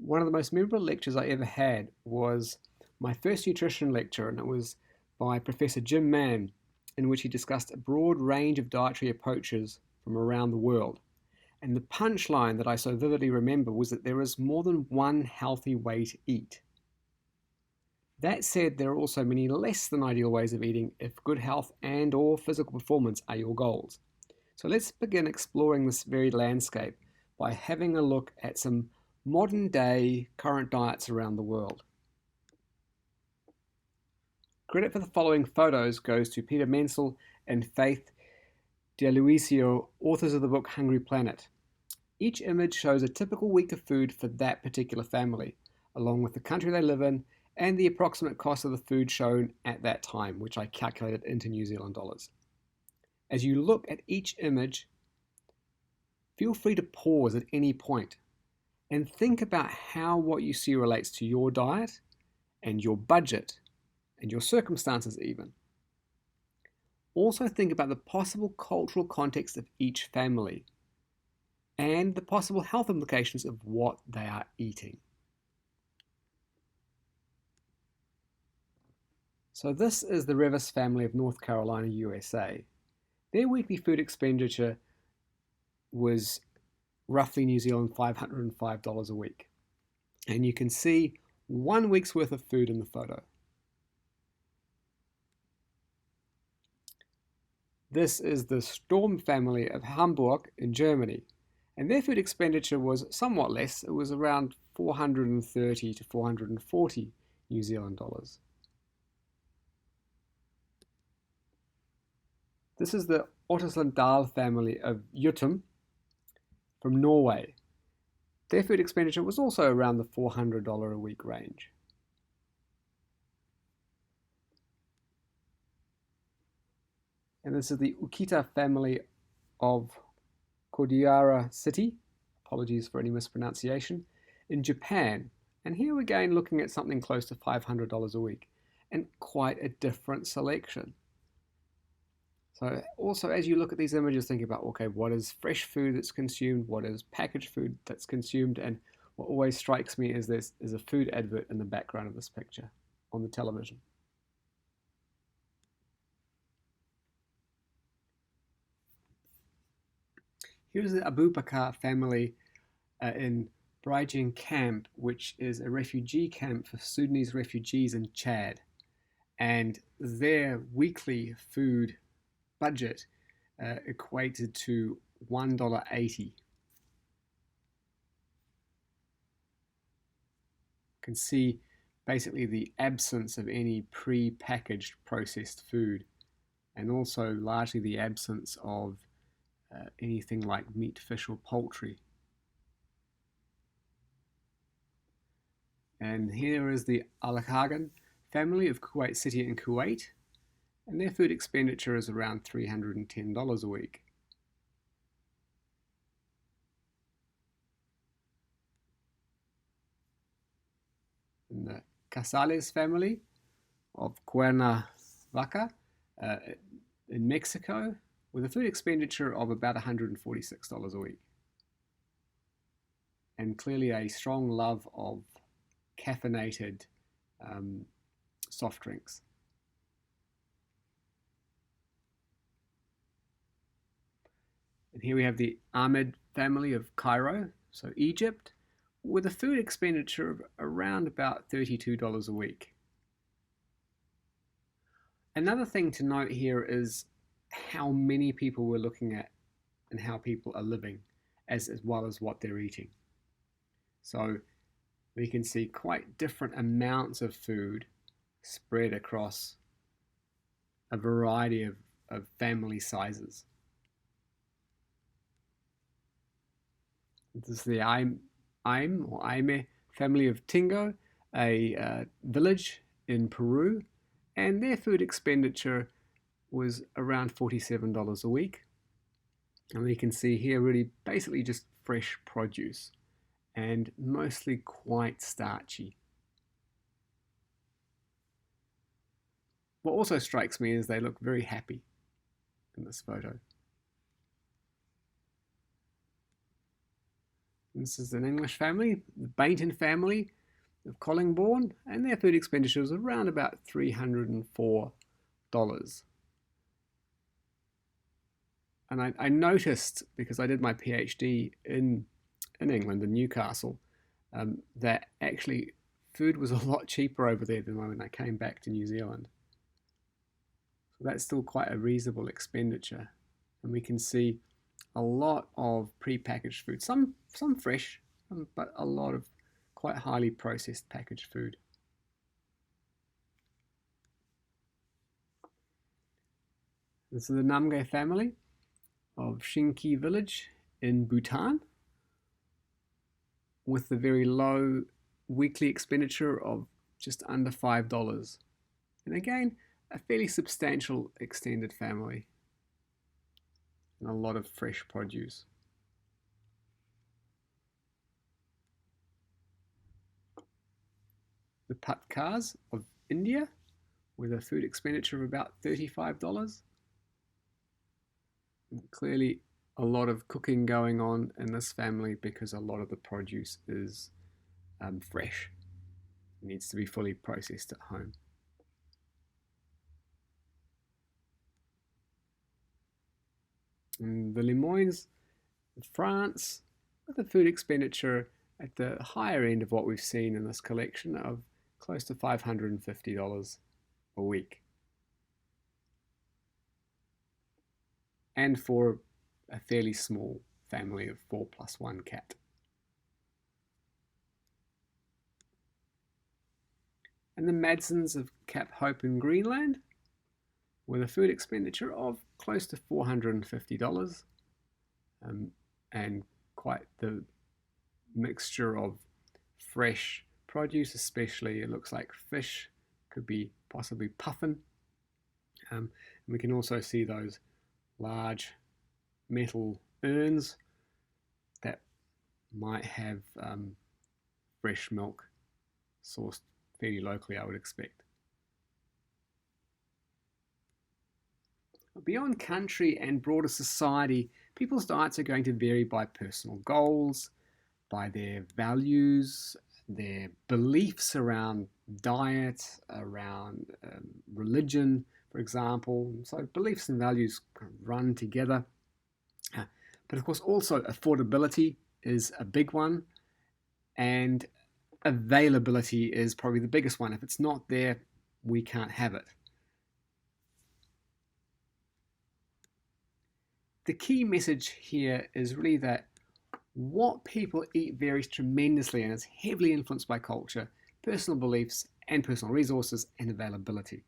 One of the most memorable lectures I ever had was my first nutrition lecture, and it was by Professor Jim Mann, in which he discussed a broad range of dietary approaches from around the world. And the punchline that I so vividly remember was that there is more than one healthy way to eat. That said, there are also many less than ideal ways of eating if good health and or physical performance are your goals. So let's begin exploring this varied landscape by having a look at some modern day current diets around the world. Credit for the following photos goes to Peter Menzel and Faith DeLuisio, authors of the book Hungry Planet. Each image shows a typical week of food for that particular family, along with the country they live in and the approximate cost of the food shown at that time, which I calculated into New Zealand dollars. As you look at each image, feel free to pause at any point and think about how what you see relates to your diet and your budget and your circumstances even. Also think about the possible cultural context of each family and the possible health implications of what they are eating. So this is the Revis family of North Carolina, USA. Their weekly food expenditure was roughly New Zealand $505 a week. And you can see 1 week's worth of food in the photo. This is the Storm family of Hamburg in Germany. And their food expenditure was somewhat less. It was around 430 to 440 New Zealand dollars. This is the Ottersland Dahl family of Juttum from Norway. Their food expenditure was also around the $400 a week range. And this is the Ukita family of Kodiara City, apologies for any mispronunciation, in Japan. And here we're again looking at something close to $500 a week, and quite a different selection. So also as you look at these images, think about, okay, what is fresh food that's consumed, what is packaged food that's consumed, and what always strikes me is there's a food advert in the background of this picture on the television. Here's the Abu Bakr family in Brijing Camp, which is a refugee camp for Sudanese refugees in Chad. And their weekly food budget equated to $1.80. You can see basically the absence of any pre-packaged processed food, and also largely the absence of anything like meat, fish, or poultry. And here is the Al-Hagan family of Kuwait City in Kuwait, and their food expenditure is around $310 a week. And the Casales family of Cuernavaca in Mexico, with a food expenditure of about $146 a week. And clearly a strong love of caffeinated soft drinks. And here we have the Ahmed family of Cairo, so Egypt, with a food expenditure of around about $32 a week. Another thing to note here is how many people we're looking at and how people are living, as well as what they're eating. So we can see quite different amounts of food spread across a variety of family sizes. This is the Aime family of Tingo, a village in Peru, and their food expenditure was around $47 a week. And we can see here really basically just fresh produce and mostly quite starchy. What also strikes me is they look very happy in this photo. This is an English family, the Bainton family of Collingbourne, and their food expenditure was around about $304. And I noticed, because I did my PhD in England, in Newcastle, that actually food was a lot cheaper over there than when I came back to New Zealand. So that's still quite a reasonable expenditure. And we can see a lot of pre-packaged food, some fresh, but a lot of quite highly processed packaged food. This is the Namgay family of Shinki village in Bhutan, with the very low weekly expenditure of just under $5. And again, a fairly substantial extended family and a lot of fresh produce. The Patkars of India, with a food expenditure of about $35. And clearly a lot of cooking going on in this family because a lot of the produce is fresh. It needs to be fully processed at home. And the Lemoines of France, with a food expenditure at the higher end of what we've seen in this collection of close to $550 a week. And for a fairly small family of 4+1 cat. And the Madsons of Cap Hope in Greenland, with a food expenditure of close to $450, and quite the mixture of fresh produce, especially it looks like fish, could be possibly puffin. And we can also see those large metal urns that might have fresh milk sourced fairly locally, I would expect. Beyond country and broader society, people's diets are going to vary by personal goals, by their values, their beliefs around diet, around religion, for example. So beliefs and values run together. But of course, also affordability is a big one, and availability is probably the biggest one. If it's not there, we can't have it. The key message here is really that what people eat varies tremendously and is heavily influenced by culture, personal beliefs, and personal resources and availability.